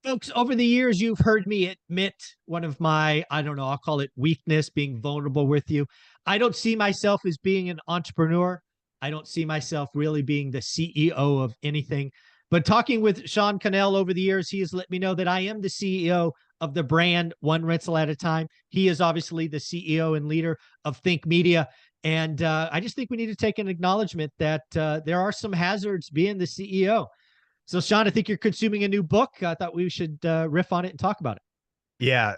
Folks, over the years, you've heard me admit one of my, I don't know, I'll call it weakness, being vulnerable with you. I don't see myself as being an entrepreneur. I don't see myself really being the CEO of anything. But talking with Sean Cannell over the years, he has let me know that I am the CEO of the brand One Rental at a Time. He is obviously the CEO and leader of Think Media. And I just think we need to take an acknowledgement that there are some hazards being the CEO. So, Sean, I think you're consuming a new book. I thought we should riff on it and talk about it. Yeah,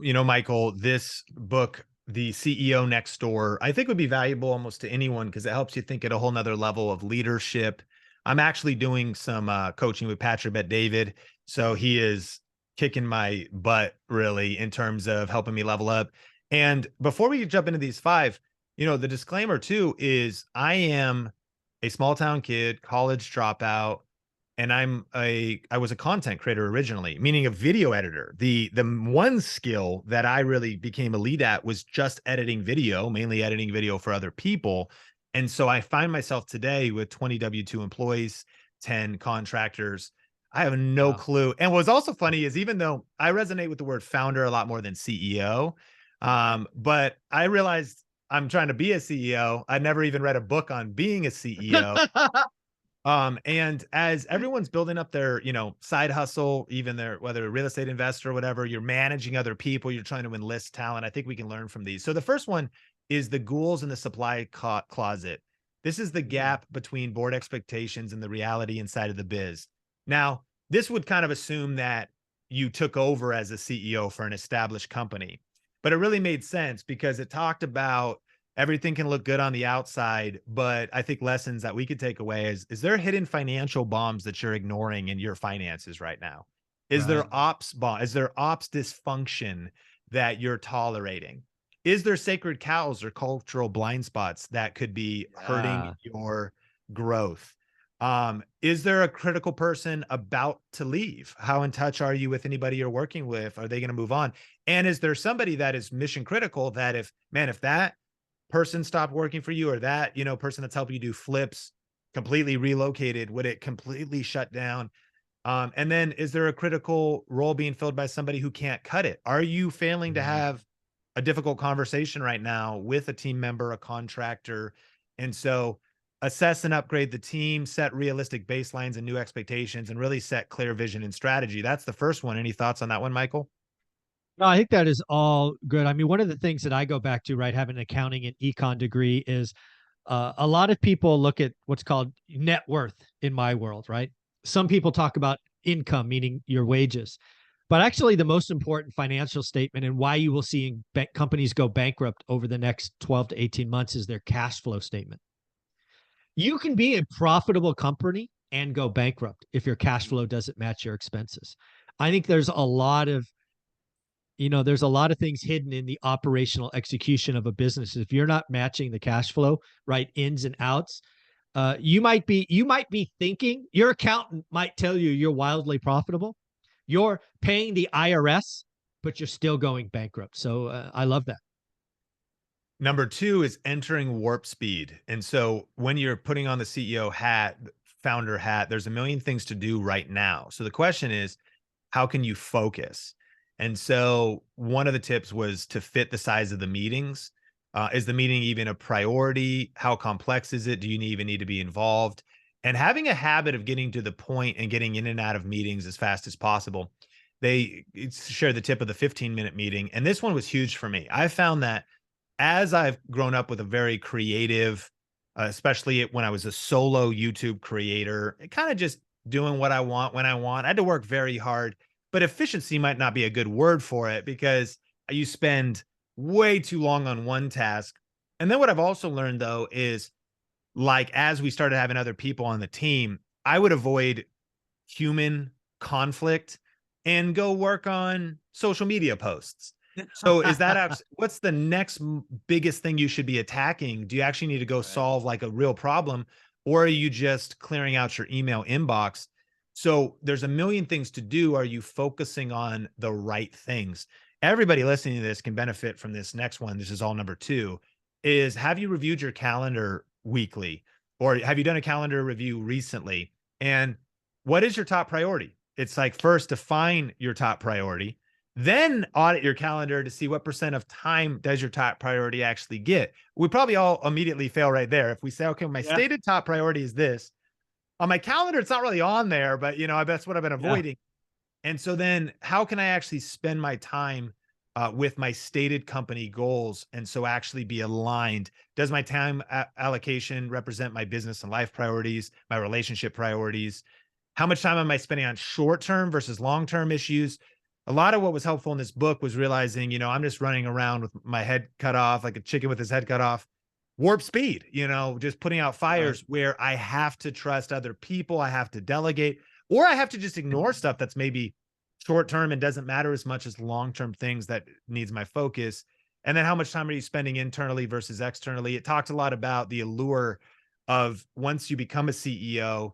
Michael, this book, The CEO Next Door, I think would be valuable almost to anyone because it helps you think at a whole nother level of leadership. I'm actually doing some coaching with Patrick Bet David. So he is kicking my butt really in terms of helping me level up. And before we jump into these five, the disclaimer too is I am a small town kid, college dropout, and I was a content creator originally, meaning a video editor. The one skill that I really became elite at was just editing video, mainly editing video for other people. And so I find myself today with 20 W-2 employees, 10 contractors. I have no Wow. clue. And what's also funny is even though I resonate with the word founder a lot more than CEO, but I realized I'm trying to be a CEO. I never even read a book on being a CEO. And as everyone's building up their, side hustle, even their, whether a real estate investor or whatever, you're managing other people, you're trying to enlist talent. I think we can learn from these. So the first one is the ghouls in the supply closet. This is the gap between board expectations and the reality inside of the biz. Now, this would kind of assume that you took over as a CEO for an established company, but it really made sense because it talked about everything can look good on the outside, but I think lessons that we could take away is there hidden financial bombs that you're ignoring in your finances right now? Is Right. there ops bomb? Is there ops dysfunction that you're tolerating? Is there sacred cows or cultural blind spots that could be hurting Yeah. your growth? Is there a critical person about to leave? How in touch are you with anybody you're working with? Are they going to move on? And is there somebody that is mission critical that if that person stopped working for you or that, person that's helping you do flips completely relocated, would it completely shut down? And then is there a critical role being filled by somebody who can't cut it? Are you failing to Mm. have a difficult conversation right now with a team member, a contractor? And so assess and upgrade the team, set realistic baselines and new expectations, and really set clear vision and strategy. That's the first one. Any thoughts on that one, Michael? No, I think that is all good. I mean, one of the things that I go back to, right, having an accounting and econ degree is a lot of people look at what's called net worth in my world, right? Some people talk about income, meaning your wages. But actually, the most important financial statement and why you will see companies go bankrupt over the next 12 to 18 months is their cash flow statement. You can be a profitable company and go bankrupt if your cash flow doesn't match your expenses. I think there's a lot of things hidden in the operational execution of a business. If you're not matching the cash flow, right, ins and outs, you might be thinking your accountant might tell you you're wildly profitable. You're paying the IRS, but you're still going bankrupt. So I love that. Number two is entering warp speed. And so when you're putting on the CEO hat, founder hat, there's a million things to do right now. So the question is, how can you focus? And so one of the tips was to fit the size of the meetings. Is the meeting even a priority? How complex is it? Do you even need to be involved? And having a habit of getting to the point and getting in and out of meetings as fast as possible. They share the tip of the 15-minute meeting. And this one was huge for me. I found that as I've grown up with a very creative, especially when I was a solo YouTube creator, kind of just doing what I want when I want. I had to work very hard, but efficiency might not be a good word for it because you spend way too long on one task. And then what I've also learned though is like as we started having other people on the team, I would avoid human conflict and go work on social media posts. So is that what's the next biggest thing you should be attacking? Do you actually need to go Right. solve like a real problem, or are you just clearing out your email inbox? So there's a million things to do. Are you focusing on the right things? Everybody listening to this can benefit from this next one. This is all number two is have you reviewed your calendar weekly or have you done a calendar review recently? And what is your top priority? it's like first define your top priority, then audit your calendar to see what percent of time does your top priority actually get. We probably all immediately fail right there. If we say, okay, my Yeah. stated top priority is this on my calendar, it's not really on there, but that's what I've been Yeah. avoiding. And so then how can I actually spend my time with my stated company goals? And so actually be aligned. Does my time allocation represent my business and life priorities, my relationship priorities? How much time am I spending on short-term versus long-term issues? A lot of what was helpful in this book was realizing, I'm just running around with my head cut off, like a chicken with his head cut off, warp speed, just putting out Right. fires where I have to trust other people. I have to delegate, or I have to just ignore stuff that's maybe short term and doesn't matter as much as long term things that needs my focus. And then how much time are you spending internally versus externally? It talked a lot about the allure of once you become a CEO,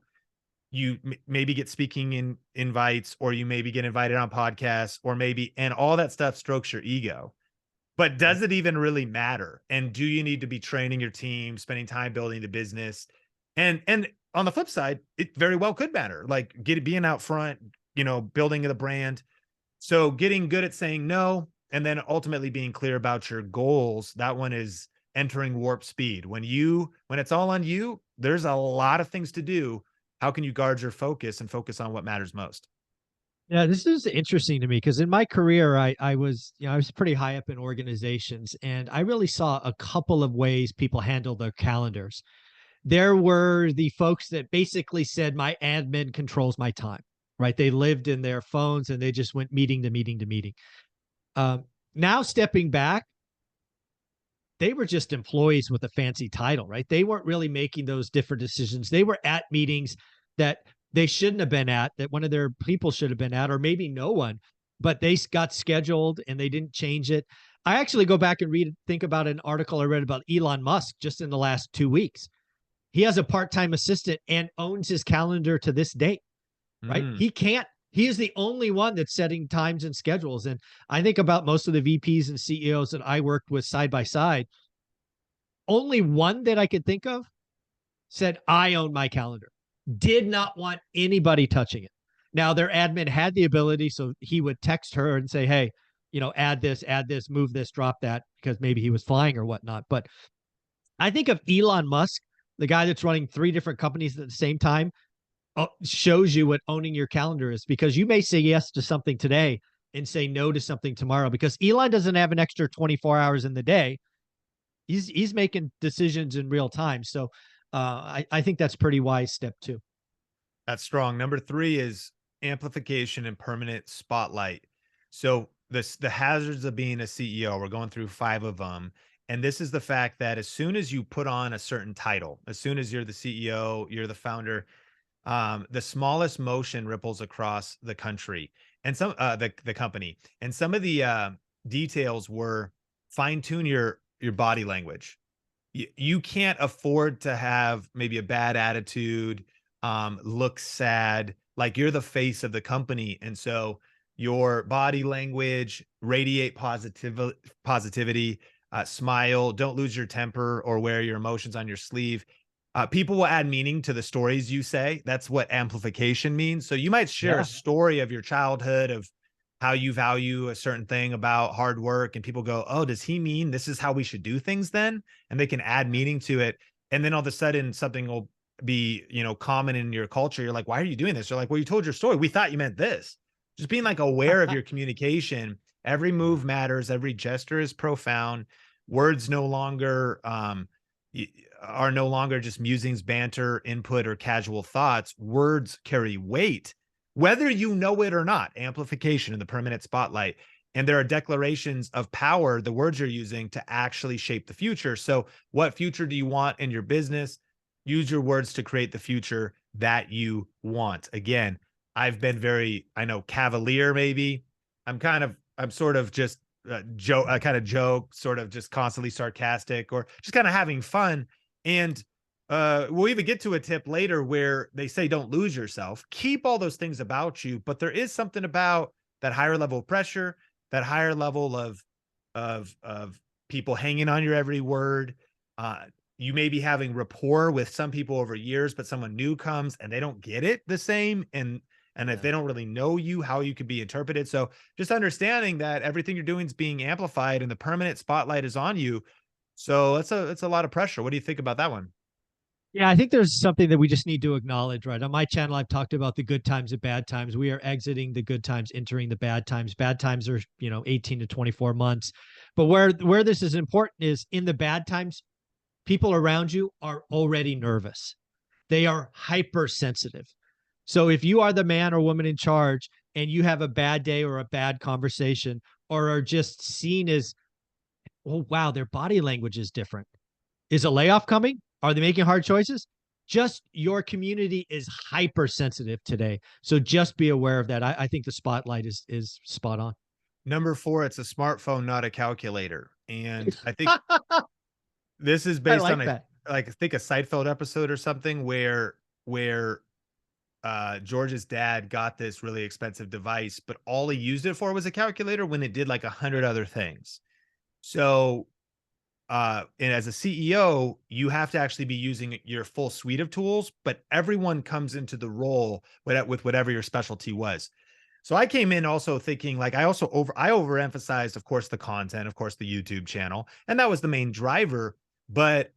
you maybe get speaking in invites, or you maybe get invited on podcasts, or maybe, and all that stuff strokes your ego. But Right. does it even really matter? And do you need to be training your team, spending time building the business? And on the flip side, it very well could matter. Like being out front, building the brand. So getting good at saying no, and then ultimately being clear about your goals. That one is entering warp speed. When it's all on you, there's a lot of things to do. How can you guard your focus and focus on what matters most? Yeah, this is interesting to me because in my career, I was, I was pretty high up in organizations, and I really saw a couple of ways people handle their calendars. There were the folks that basically said, my admin controls my time, right? They lived in their phones and they just went meeting to meeting to meeting. Um, Now stepping back, they were just employees with a fancy title, right? They weren't really making those different decisions. They were at meetings that they shouldn't have been at, that one of their people should have been at, or maybe no one, but they got scheduled and they didn't change it. I actually go back and think about an article I read about Elon Musk just in the last 2 weeks. He has a part-time assistant and owns his calendar to this date, right? Mm. He is the only one that's setting times and schedules. And I think about most of the VPs and CEOs that I worked with side by side. Only one that I could think of said, I own my calendar, did not want anybody touching it. Now, their admin had the ability, so he would text her and say, hey, add this, move this, drop that, because maybe he was flying or whatnot. But I think of Elon Musk, the guy that's running 3 different companies at the same time, shows you what owning your calendar is, because you may say yes to something today and say no to something tomorrow, because Elon doesn't have an extra 24 hours in the day. He's making decisions in real time. So I think that's pretty wise step two. That's strong. Number three is amplification and permanent spotlight. So the hazards of being a CEO, we're going through 5 of them. And this is the fact that as soon as you put on a certain title, as soon as you're the CEO, you're the founder, the smallest motion ripples across the country and the company. And some of the details were fine tune your body language. You can't afford to have maybe a bad attitude, look sad, like you're the face of the company. And so your body language, radiate positivity, smile, don't lose your temper or wear your emotions on your sleeve. People will add meaning to the stories you say. That's what amplification means. So you might share a Yeah. story of your childhood, of how you value a certain thing about hard work, and people go, oh, does he mean this is how we should do things then? And they can add meaning to it. And then all of a sudden something will be, common in your culture. You're like, why are you doing this? You're like, well, you told your story. We thought you meant this. Just being like aware of your communication. Every move matters. Every gesture is profound. Words no longer are no longer just musings, banter, input, or casual thoughts. Words carry weight, whether you know it or not. Amplification in the permanent spotlight. And there are declarations of power, the words you're using to actually shape the future. So, what future do you want in your business? Use your words to create the future that you want. Again, I've been very, I know, cavalier, maybe. I'm sort of just kind of joke, sort of just constantly sarcastic, or just kind of having fun. And we'll even get to a tip later where they say don't lose yourself. Keep all those things about you, but there is something about that higher level of pressure, that higher level of people hanging on your every word. You may be having rapport with some people over years, but someone new comes and they don't get it the same. And And if Yeah. they don't really know you, how you could be interpreted. So just understanding that everything you're doing is being amplified and the permanent spotlight is on you. So it's a lot of pressure. What do you think about that one? Yeah, I think there's something that we just need to acknowledge, right? On my channel, I've talked about the good times and bad times. We are exiting the good times, entering the bad times. Bad times are, 18 to 24 months. But where this is important is in the bad times, people around you are already nervous. They are hypersensitive. So if you are the man or woman in charge and you have a bad day or a bad conversation or are just seen as, oh, wow, their body language is different. Is a layoff coming? Are they making hard choices? Just your community is hypersensitive today. So just be aware of that. I think the spotlight is spot on. Number 4, it's a smartphone, not a calculator. And I think this is I based on like a that. like I think a Seinfeld episode or something where George's dad got this really expensive device, but all he used it for was a calculator when it did like 100 other things. So and as a CEO, you have to actually be using your full suite of tools, but everyone comes into the role with whatever your specialty was. So I came in also thinking like I overemphasized, of course, the content, of course, the YouTube channel, and that was the main driver. But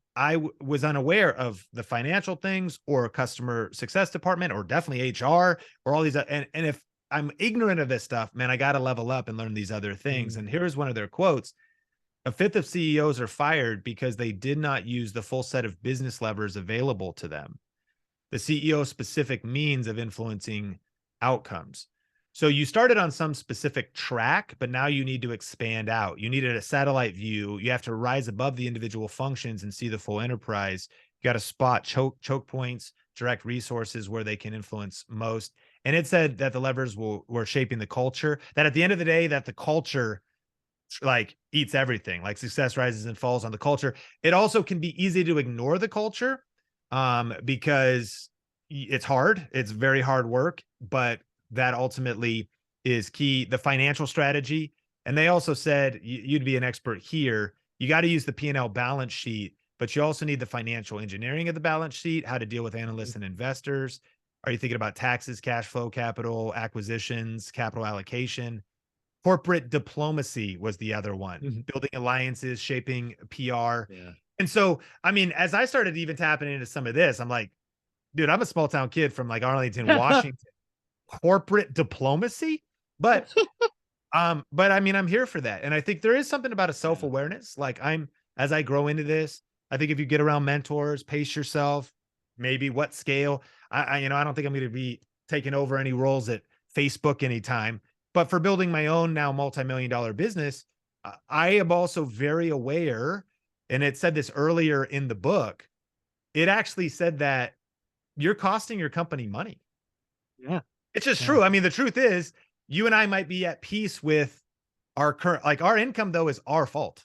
was unaware of the financial things or customer success department or definitely HR or all these. And if I'm ignorant of this stuff, man, I got to level up and learn these other things. Mm. And here's one of their quotes: a fifth of CEOs are fired because they did not use the full set of business levers available to them, the CEO specific means of influencing outcomes. So you started on some specific track, but now you need to expand out. You needed a satellite view. You have to rise above the individual functions and see the full enterprise. You got to spot choke points, direct resources where they can influence most. And it said that the levers were shaping the culture, that at the end of the day, that the culture like eats everything, like success rises and falls on the culture. It also can be easy to ignore the culture because it's hard. It's very hard work, but that ultimately is key. The financial strategy. And they also said you'd be an expert here. You got to use the P&L balance sheet, but you also need the financial engineering of the balance sheet, how to deal with analysts and investors. Are you thinking about taxes, cash flow, capital, acquisitions, capital allocation? Corporate diplomacy was the other one, Mhm. building alliances, shaping PR. Yeah. And so, I mean, as I started even tapping into some of this, I'm like, dude, I'm a small town kid from like Arlington, Washington. Corporate diplomacy? But but I mean, I'm here for that. And I think there is something about a Yeah. self-awareness. Like as I grow into this, I think if you get around mentors, pace yourself, maybe what scale. I don't think I'm going to be taking over any roles at Facebook anytime. But for building my own now multi-million dollar business, I am also very aware. And it said this earlier in the book. It actually said that you're costing your company money. Yeah. It's just Yeah. true. I mean, the truth is, you and I might be at peace with our current, like our income, though, is our fault.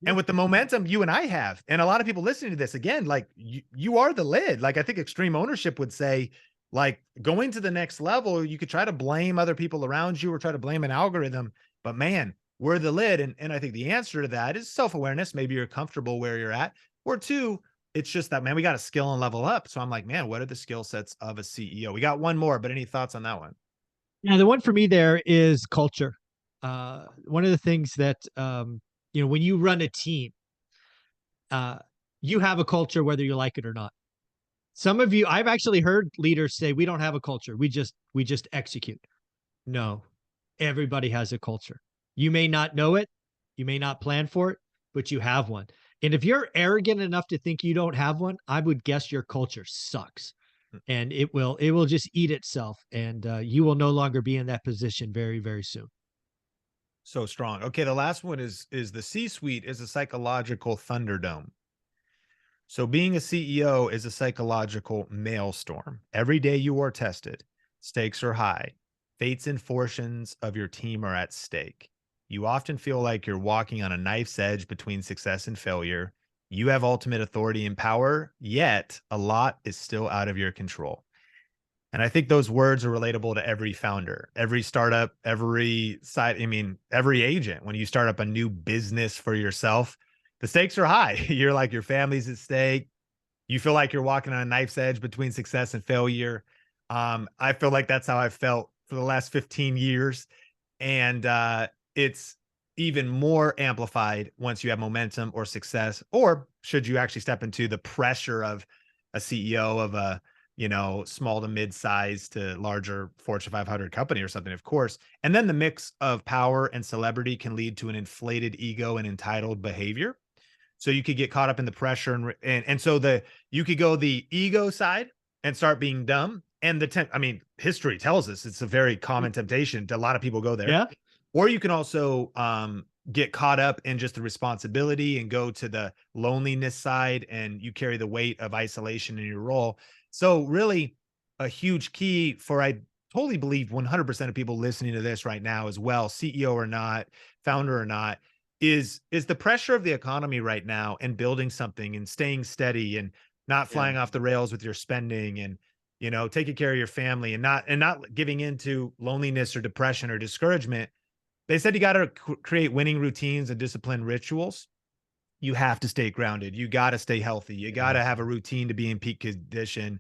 And Yeah. with the momentum you and I have, and a lot of people listening to this, again, like you are the lid. Like I think extreme ownership would say, like going to the next level, you could try to blame other people around you or try to blame an algorithm, but man, we're the lid. And I think the answer to that is self-awareness. Maybe you're comfortable where you're at. Or two, it's just that, man, we got to skill and level up. So I'm like, man, what are the skill sets of a CEO? We got one more, but any thoughts on that one? Yeah. The one for me there is culture. One of the things that, when you run a team, uh, you have a culture whether you like it or not. Some of you, I've actually heard leaders say, we don't have a culture. We just execute. No, everybody has a culture. You may not know it, you may not plan for it, but you have one. And if you're arrogant enough to think you don't have one, I would guess your culture sucks, and it will just eat itself, and you will no longer be in that position very, very soon. So strong. Okay, the last one is the C-suite is a psychological thunderdome. So being a CEO is a psychological maelstrom. Every day you are tested. Stakes are high. Fates and fortunes of your team are at stake. You often feel like you're walking on a knife's edge between success and failure. You have ultimate authority and power, yet a lot is still out of your control. And I think those words are relatable to every founder, every startup, every side. I mean, every agent. When you start up a new business for yourself, the stakes are high. You're like, your family's at stake. You feel like you're walking on a knife's edge between success and failure. I feel like that's how I felt for the last 15 years. And it's even more amplified once you have momentum or success, or should you actually step into the pressure of a CEO of a, small to mid-sized to larger Fortune 500 company or something, of course. And then the mix of power and celebrity can lead to an inflated ego and entitled behavior. So you could get caught up in the pressure and so you could go the ego side and start being dumb. And I mean, history tells us it's a very common temptation. A lot of people go there. Yeah. Or you can also get caught up in just the responsibility and go to the loneliness side, and you carry the weight of isolation in your role. So really a huge key for, I totally believe 100% of people listening to this right now as well, CEO or not, founder or not, is the pressure of the economy right now, and building something and staying steady and not Yeah. flying off the rails with your spending, and taking care of your family, and not giving into loneliness or depression or discouragement. They said you got to create winning routines and disciplined rituals. You have to stay grounded. You got to stay healthy. You got Yeah. to have a routine to be in peak condition.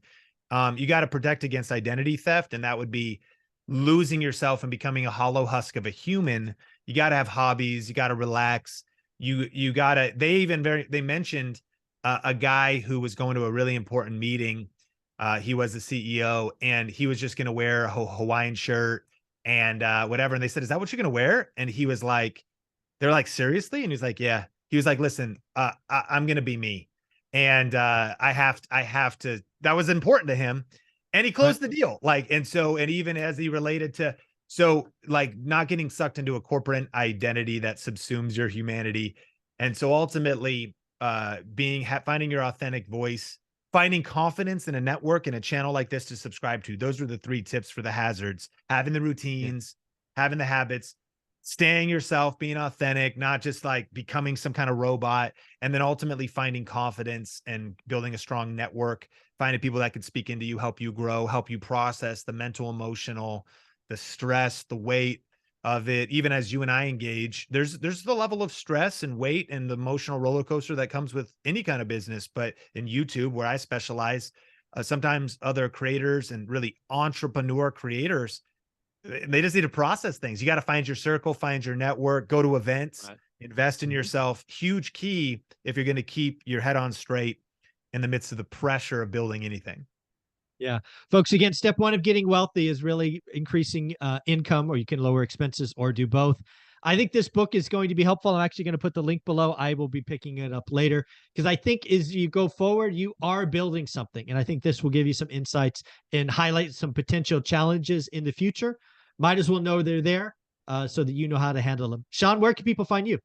You got to protect against identity theft, and that would be losing yourself and becoming a hollow husk of a human. You got to have hobbies. You got to relax. You got to. They mentioned a guy who was going to a really important meeting. He was the CEO, and he was just going to wear a Hawaiian shirt and whatever. And they said, "Is that what you're going to wear?" And he was like, "They're like, seriously?" And he's like, "Yeah." He was like, "Listen, I'm gonna be me, and I have to." That was important to him, and he Right. closed the deal. Like, and so, and even as he related to, so like not getting sucked into a corporate identity that subsumes your humanity, and so ultimately, finding your authentic voice, finding confidence in a network and a channel like this to subscribe to. Those are the three tips for the hazards: having the Yeah. routines, having the habits, staying yourself, being authentic, not just like becoming some kind of robot, and then ultimately finding confidence and building a strong network, finding people that can speak into you, help you grow, help you process the mental, emotional, the stress, the weight of it. Even as you and I engage, there's the level of stress and weight and the emotional roller coaster that comes with any kind of business. But in YouTube, where I specialize, sometimes other creators and really entrepreneur creators, they just need to process things. You got to find your circle, find your network, go to events, Right. invest in Mhm. yourself. Huge key if you're going to keep your head on straight in the midst of the pressure of building anything. Yeah. Folks, again, step one of getting wealthy is really increasing income, or you can lower expenses or do both. I think this book is going to be helpful. I'm actually going to put the link below. I will be picking it up later because I think as you go forward, you are building something. And I think this will give you some insights and highlight some potential challenges in the future. Might as well know they're there so that you know how to handle them. Sean, where can people find you?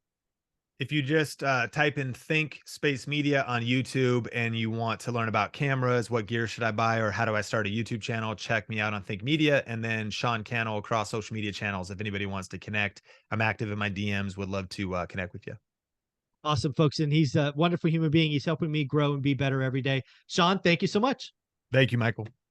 If you just type in Think Space Media on YouTube and you want to learn about cameras, what gear should I buy, or how do I start a YouTube channel, check me out on Think Media, and then Sean Cannell across social media channels. If anybody wants to connect, I'm active in my DMs, would love to connect with you. Awesome, folks. And he's a wonderful human being. He's helping me grow and be better every day. Sean, thank you so much. Thank you, Michael.